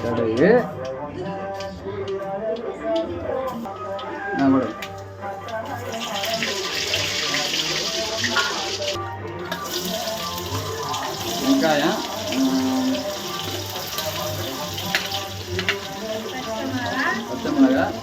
கடுகு வெங்காயம் பச்சை மிளகாய்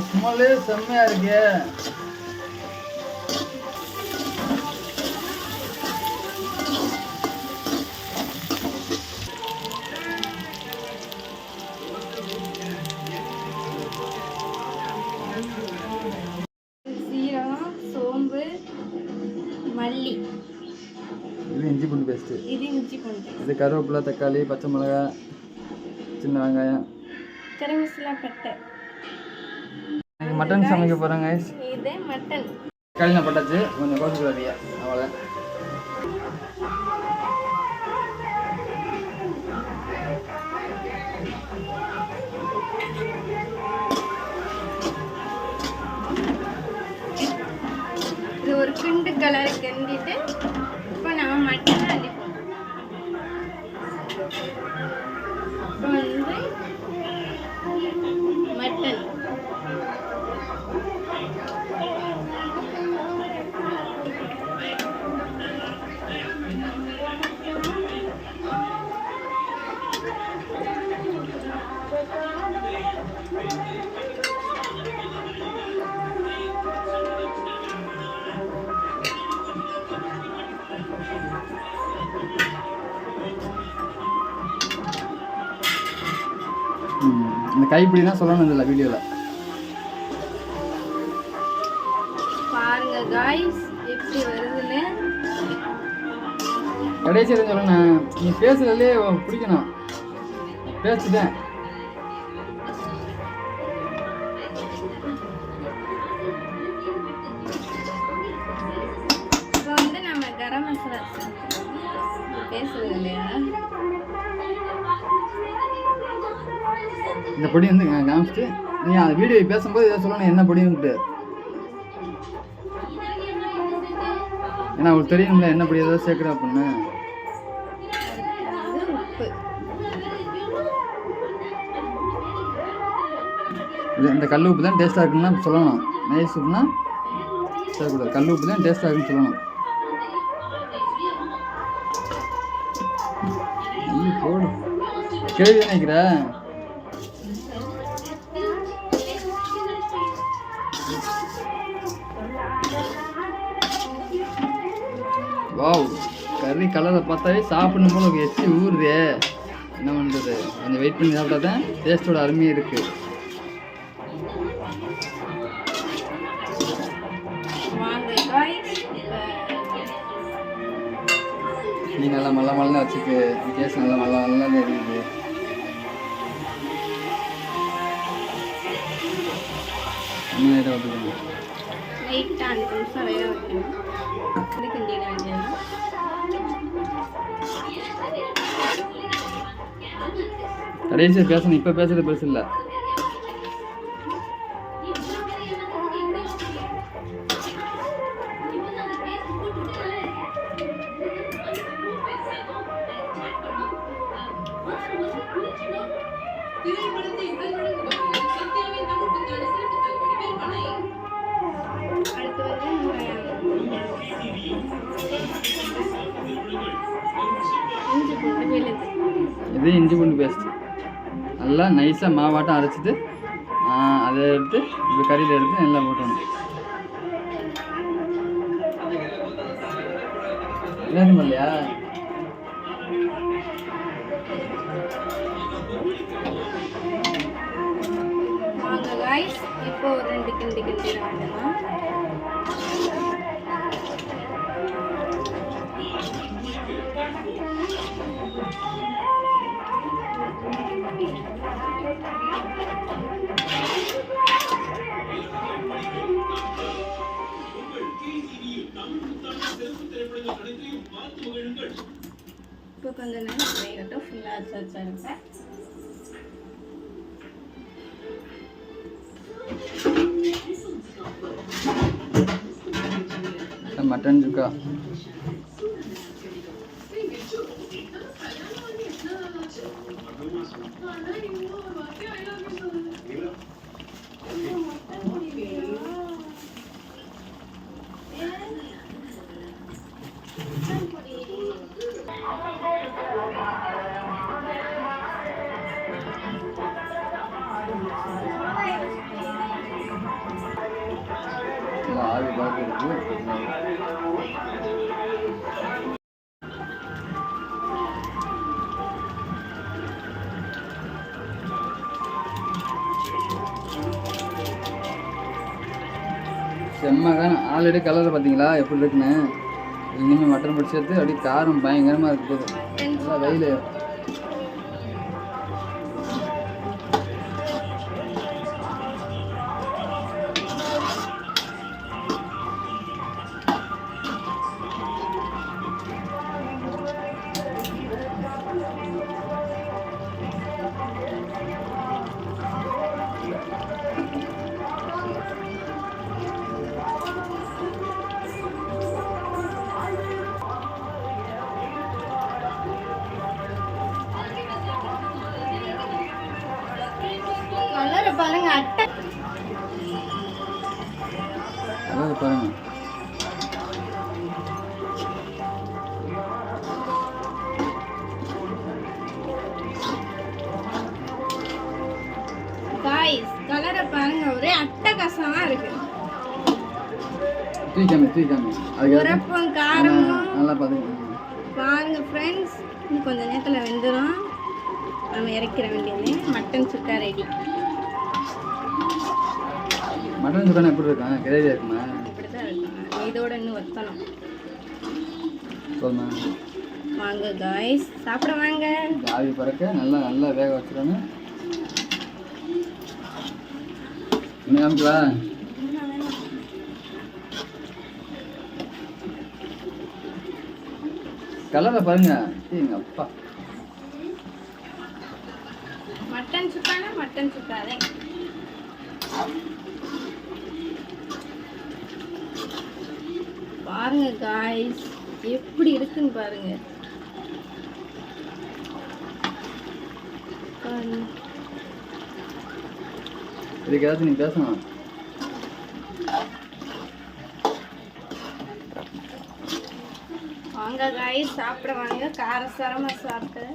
ஸ்மெல்லு செம்மையா இருக்கு. சீரகம், சோம்பு, மல்லி, இது இஞ்சி பூண்டு பேஸ்ட், இது கருவேப்பிலை, தக்காளி, பச்சை மிளகாய், சின்ன வெங்காயம், கரம் மசாலா, பட்டை. மட்டன் சமைக்க போகிறேங்க. இது மட்டன் தக்காளி நான் பட்டாச்சு, கொஞ்சம் கோசுக்கு வரியா அவ்வளோ. இது ஒரு கிண்டு கலர் கிண்டிட்டு இப்போ நம்ம மட்டன் அடிப்போம். இப்போ வந்து மட்டன் இந்த கைப்பிடிதான் சொல்லணும் இதில் வீடியோவில். பாருங்க காய்ஸ் எப்படி வருதுன்னு. கடைசி சொல்லணும், நீ பேசுறதுலே பிடிக்கணும், பேசுதேன். இப்போ வந்து நம்ம கரம் மசாலா பேசுறது இல்லையா? இந்த பொடி வந்து காமிச்சிட்டு நீ அந்த வீடியோ பேசும்போது இதை சொல்லணும் என்ன பொடின்ட்டு. ஏன்னா அவங்களுக்கு தெரியணும்ல என்ன பொடி ஏதாவது சேர்க்குறேன் அப்படின்னு. இந்த கல் உப்பு தான் டேஸ்ட்டாக இருக்குன்னு சொல்லணும். நைஸ் உப்புனா சேர்க்கக்கூடாது, கல் உப்பு தான் டேஸ்ட்டாக இருக்குன்னு சொல்லணும். போடு கேள்வி நினைக்கிற. வாவ், கறி கலரை பார்த்தாவே சாப்பிடணும் போல எச்சி ஊறுதே. என்ன பண்ணுறது, கொஞ்சம் வெயிட் பண்ணி சாப்பிட்டா தான் டேஸ்ட்டோட அருமையாக இருக்குது. நீ நல்லா மல்ல மல்லன்னு வச்சுக்கு, கேஸ் நல்லா மல்ல மல்லன்னு இருக்குது. இன்னும் நேரம் வந்துக்கணும். கடைசியாக பேசணும், இப்போ பேசுறது பெருசு இல்லை. இது இஞ்சி பூண்டு பேஸ்ட் நல்லா நைஸாக மாவாட்டம் அரைச்சிட்டு அதை எடுத்து இப்போ கறியில் எடுத்து நல்லா போட்டணும். வேணும் இல்லையா? இப்போ ஒரு 2 கிண்டி வேண்டாம். இப்போ கொஞ்சம் நேரம் வேகட்டும். ஃபுல்லாக வச்சு மட்டன் சுக்கா. ஆவி பார்க்குறது செம்மகான. ஆல்ரெடி கலரை பார்த்தீங்களா எப்படி இருக்குன்னு. இனிமேல் மட்டன் போட்டு சேர்த்து அப்படியே காரம் பயங்கரமாக இருக்கு போதும். நல்லா வெயில் கலரை பாருங்க. அட்டை கலரை பாருங்க. காய்ஸ் கலரை பாருங்க. ஒரே அட்டகாசமா இருக்கு. தூக்காம உரப்பும் காரமும் நல்லா பாருங்க. பாருங்க ஃப்ரெண்ட்ஸ், இன்னும் கொஞ்சம் நேரத்தில் வெந்துடும். நம்ம இறக்கிற வேண்டியது. மட்டன் சுக்கா ரெடி. மட்டன் சுக்கா எப்படி இருக்கும்? கிரேவியாக இருக்குமா? இப்படி தான் இருக்கும். இதோட இன்னும் வத்தணும். சொல்லுமா வாங்க காய்ஸ், சாப்பிட வாங்க. ஆவி பறக்க நல்லா நல்லா வேக வச்சிடணும். இன்னும் காமிக்கவா? கலரை பாருங்க. எங்க அப்பா மட்டன் சுக்கானா மட்டன் சுக்காதே. பாருங்க காய்ஸ் எப்படி இருக்குன்னு பாருங்க. இதுக்கு ஏதாச்சும் நீ பேசணும். வாங்க காய்ஸ் சாப்பிட வாங்க. காரசாரமாக சாப்பிட்டு